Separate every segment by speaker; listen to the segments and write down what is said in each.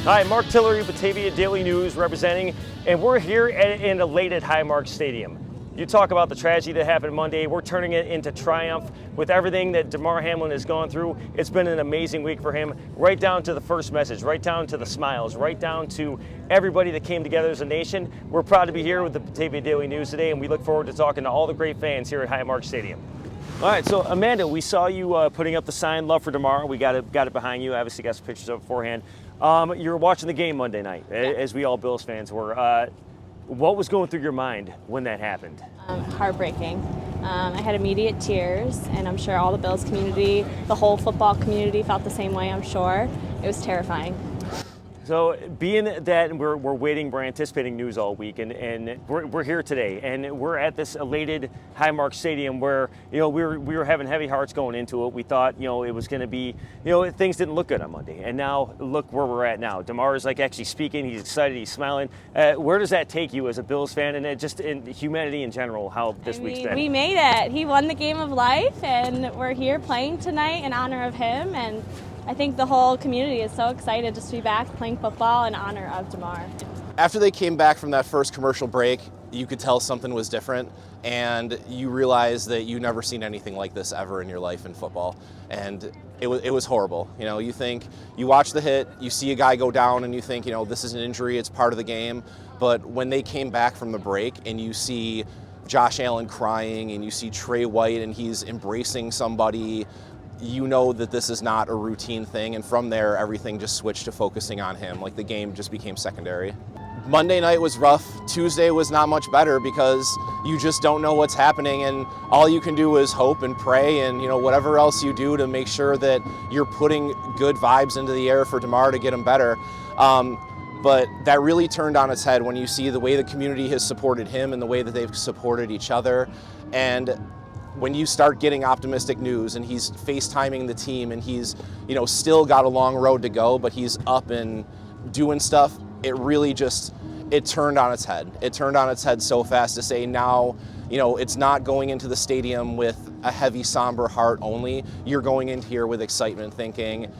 Speaker 1: Hi, Marc Tillery, Batavia Daily News representing, and we're here in elated Highmark Stadium. You talk about the tragedy that happened Monday. We're turning it into triumph with everything that Damar Hamlin has gone through. It's been an amazing week for him, right down to the first message, right down to the smiles, right down to everybody that came together as a nation. We're proud to be here with the Batavia Daily News today, and we look forward to talking to all the great fans here at Highmark Stadium. All right, so Amanda, we saw you putting up the sign, Love for Damar. We got it behind you. Obviously got some pictures of it beforehand. You were watching the game Monday night, as we all Bills fans were. What was going through your mind when that happened?
Speaker 2: Heartbreaking. I had immediate tears, and I'm sure all the Bills community, the whole football community felt the same way, I'm sure. It was terrifying.
Speaker 1: So being that we're waiting, we're anticipating news all week, and we're here today, and we're at this elated Highmark Stadium where, we were having heavy hearts going into it. We thought, it was going to be, things didn't look good on Monday, and now look where we're at now. Damar is actually speaking. He's excited. He's smiling. Where does that take you as a Bills fan, and just in humanity in general? How this week's been?
Speaker 2: We made it. He won the game of life, and we're here playing tonight in honor of him. And I think the whole community is so excited just to be back playing football in honor of Damar.
Speaker 3: After they came back from that first commercial break, you could tell something was different, and you realize that you've never seen anything like this ever in your life in football. And it was horrible. You watch the hit, you see a guy go down, and you think, this is an injury, it's part of the game. But when they came back from the break and you see Josh Allen crying and you see Trey White and he's embracing somebody, you know that this is not a routine thing, and from there everything just switched to focusing on him. The game just became secondary. Monday night was rough. Tuesday was not much better because you just don't know what's happening, and all you can do is hope and pray and whatever else you do to make sure that you're putting good vibes into the air for Damar to get him better. But that really turned on its head when you see the way the community has supported him and the way that they've supported each other. And when you start getting optimistic news and he's FaceTiming the team and he's, still got a long road to go, but he's up and doing stuff, it really it turned on its head. It turned on its head so fast to say now, it's not going into the stadium with a heavy, somber heart only. You're going in here with excitement, thinking,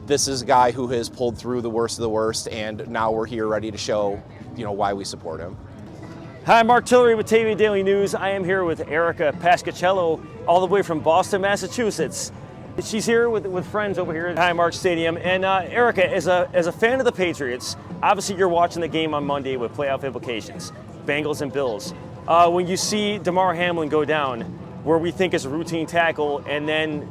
Speaker 3: this is a guy who has pulled through the worst of the worst, and now we're here ready to show, why we support him.
Speaker 1: Hi, Marc Tillery with Batavia Daily News. I am here with Erica Pascacello, all the way from Boston, Massachusetts. She's here with friends over here at Highmark Stadium. And Erica, as a fan of the Patriots, obviously you're watching the game on Monday with playoff implications, Bengals and Bills. When you see Damar Hamlin go down, where we think is a routine tackle and then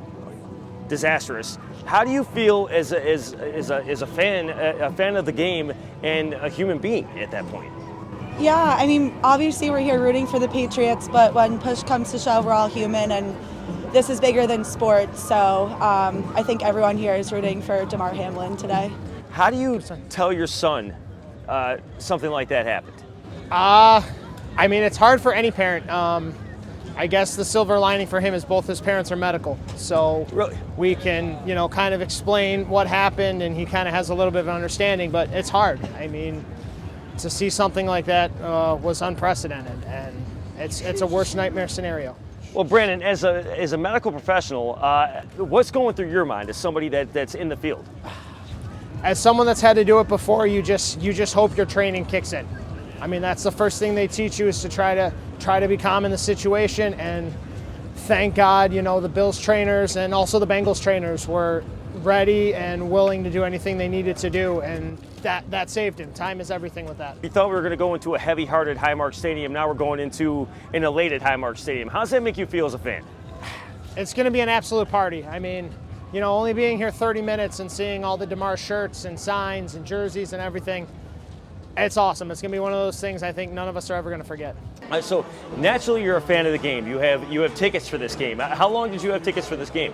Speaker 1: disastrous, how do you feel as a fan of the game and a human being at that point?
Speaker 4: Yeah, obviously we're here rooting for the Patriots, but when push comes to shove, we're all human, and this is bigger than sports, so I think everyone here is rooting for Damar Hamlin today.
Speaker 1: How do you tell your son something like that happened?
Speaker 5: It's hard for any parent. I guess the silver lining for him is both his parents are medical, so
Speaker 1: really?
Speaker 5: We can, kind of explain what happened, and he kind of has a little bit of an understanding, but it's hard. To see something like that was unprecedented, and it's a worst nightmare scenario.
Speaker 1: Well, Brandon, as a medical professional, what's going through your mind as somebody that's in the field?
Speaker 5: As someone that's had to do it before, you just hope your training kicks in. That's the first thing they teach you, is to try to be calm in the situation, and thank God, the Bills trainers and also the Bengals trainers were ready and willing to do anything they needed to do, and that saved him. Time is everything with that.
Speaker 1: We thought we were going to go into a heavy-hearted Highmark Stadium. Now we're going into an elated Highmark Stadium. How does that make you feel as a fan?
Speaker 5: It's going to be an absolute party. Only being here 30 minutes and seeing all the Damar shirts and signs and jerseys and everything, it's awesome. It's going to be one of those things I think none of us are ever going to forget.
Speaker 1: So naturally, you're a fan of the game. You have tickets for this game. How long did you have tickets for this game?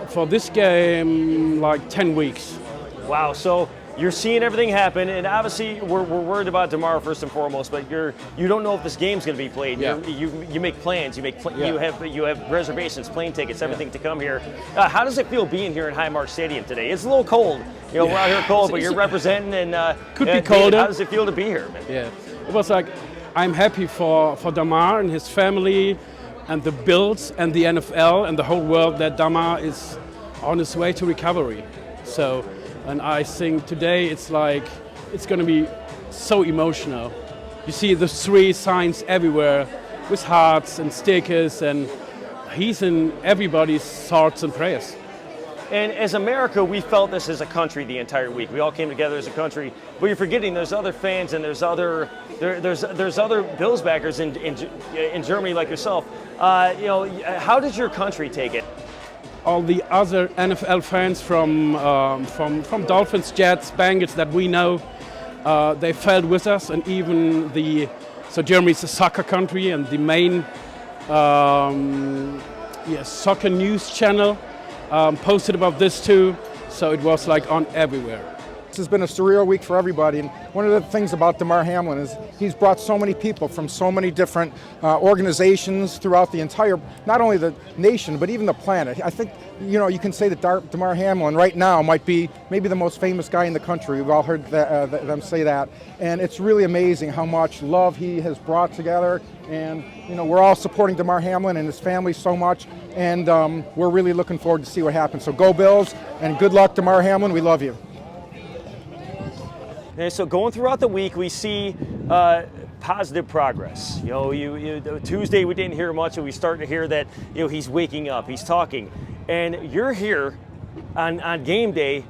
Speaker 6: For this game, 10 weeks.
Speaker 1: Wow. So you're seeing everything happen, and obviously we're worried about Damar first and foremost. But you don't know if this game's going to be played.
Speaker 6: Yeah.
Speaker 1: You make plans. You have reservations, plane tickets, everything to come here. How does it feel being here in Highmark Stadium today? It's a little cold. We're out here cold, but you're representing, and
Speaker 6: could be colder.
Speaker 1: How does it feel to be here, man?
Speaker 6: Yeah, it was I'm happy for Damar and his family and the Bills and the NFL and the whole world that Damar is on his way to recovery. So And I think today it's going to be so emotional. You see the 3 signs everywhere with hearts and stickers, and he's in everybody's thoughts and prayers.
Speaker 1: And as America, we felt this as a country the entire week. We all came together as a country. But you're forgetting there's other fans and there's other Bills backers in Germany like yourself. How did your country take it?
Speaker 6: All the other NFL fans from Dolphins, Jets, Bengals that we know, they felt with us, and even so Germany's a soccer country, and the main soccer news channel posted about this too, so it was like on everywhere.
Speaker 7: This has been a surreal week for everybody, and one of the things about Damar Hamlin is he's brought so many people from so many different organizations throughout the entire, not only the nation, but even the planet. I think, you can say that Damar Hamlin right now might be maybe the most famous guy in the country. We've all heard them say that, and it's really amazing how much love he has brought together. And we're all supporting Damar Hamlin and his family so much, and we're really looking forward to see what happens. So go Bills, and good luck, Damar Hamlin. We love you.
Speaker 1: And so going throughout the week, we see positive progress. Tuesday we didn't hear much, and we start to hear that he's waking up, he's talking, and you're here on game day.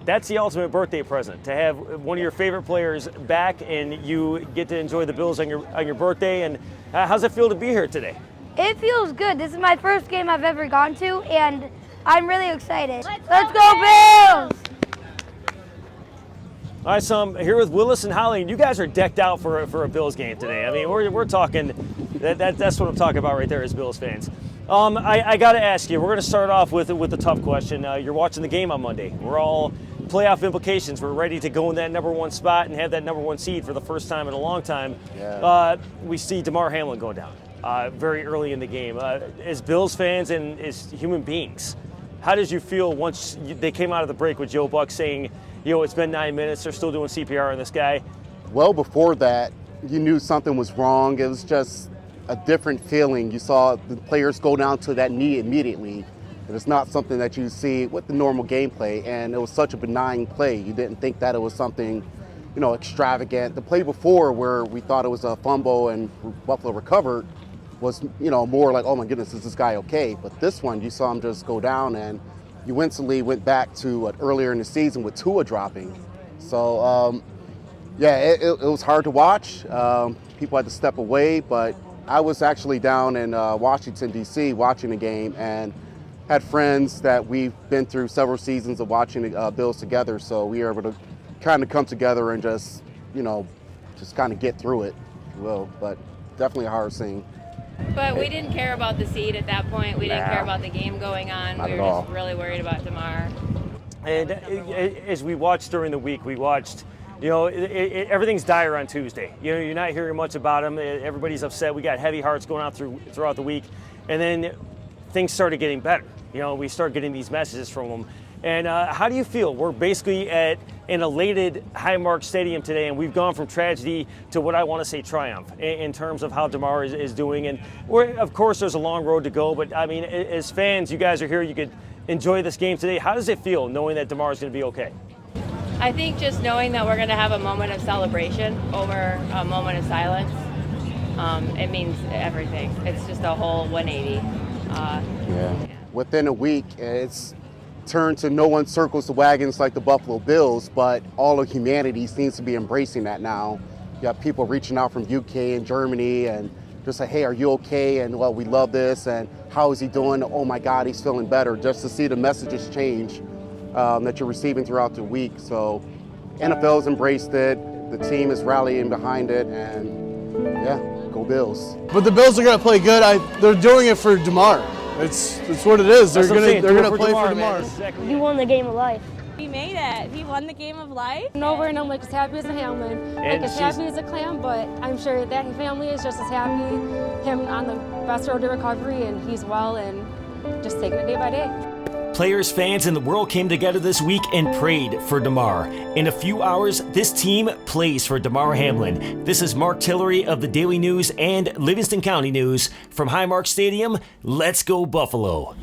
Speaker 1: That's the ultimate birthday present, to have one of your favorite players back, and you get to enjoy the Bills on your birthday. And how's it feel to be here today?
Speaker 8: It feels good. This is my first game I've ever gone to, and I'm really excited. Let's go Bills!
Speaker 1: All right, so I'm here with Willis and Holly, and you guys are decked out for a Bills game today. I mean, we're talking, that's what I'm talking about right there as Bills fans. I got to ask you, we're going to start off with a tough question. You're watching the game on Monday. We're all playoff implications. We're ready to go in that number 1 spot and have that number 1 seed for the first time in a long time. Yeah. We see Damar Hamlin go down very early in the game. As Bills fans and as human beings, how did you feel once they came out of the break with Joe Buck saying, it's been 9 minutes, they're still doing CPR on this guy?
Speaker 9: Well, before that, you knew something was wrong. It was just a different feeling. You saw the players go down to that knee immediately. It was not something that you see with the normal gameplay, and it was such a benign play. You didn't think that it was something, extravagant. The play before, where we thought it was a fumble and Buffalo recovered, was, more like, oh my goodness, is this guy okay? But this one, you saw him just go down, and you instantly went back to earlier in the season with Tua dropping. So, it was hard to watch. People had to step away, but I was actually down in Washington, D.C. watching the game, and had friends that we've been through several seasons of watching the Bills together, so we were able to kind of come together and just kind of get through it, if you will. But definitely a hard scene.
Speaker 10: But we didn't care about the seed at that point. We didn't care about the game going on. We were just really worried about Damar.
Speaker 1: And as we watched during the week, we watched, everything's dire on Tuesday. You're not hearing much about him. Everybody's upset. We got heavy hearts going on throughout the week. And then things started getting better. We start getting these messages from them. And how do you feel? We're basically at an elated Highmark Stadium today, and we've gone from tragedy to what I want to say triumph in terms of how Damar is doing. And of course, there's a long road to go, but I mean, as fans, you guys are here, you could enjoy this game today. How does it feel knowing that Damar is going to be okay?
Speaker 10: I think just knowing that we're going to have a moment of celebration over a moment of silence, it means everything. It's just a whole 180.
Speaker 9: Within a week, it's turned to no one circles the wagons like the Buffalo Bills, but all of humanity seems to be embracing that now. You got people reaching out from UK and Germany and just say, hey, are you okay? And well, we love this, and how is he doing? Oh my God, he's feeling better. Just to see the messages change that you're receiving throughout the week. So NFL's embraced it, the team is rallying behind it, and yeah, go Bills.
Speaker 11: But the Bills are gonna play good. They're doing it for Damar. It's what it is. They're gonna play for Damar.
Speaker 8: He won the game of life.
Speaker 2: He made it. He won the game of life.
Speaker 12: I'm over and I'm like as happy as a Hamlin, like as happy as a clam, but I'm sure that family is just as happy. Him on the best road to recovery, and he's well and just taking it day by day.
Speaker 1: Players, fans, and the world came together this week and prayed for Damar. In a few hours, this team plays for Damar Hamlin. This is Marc Tillery of the Daily News and Livingston County News from Highmark Stadium. Let's go Buffalo.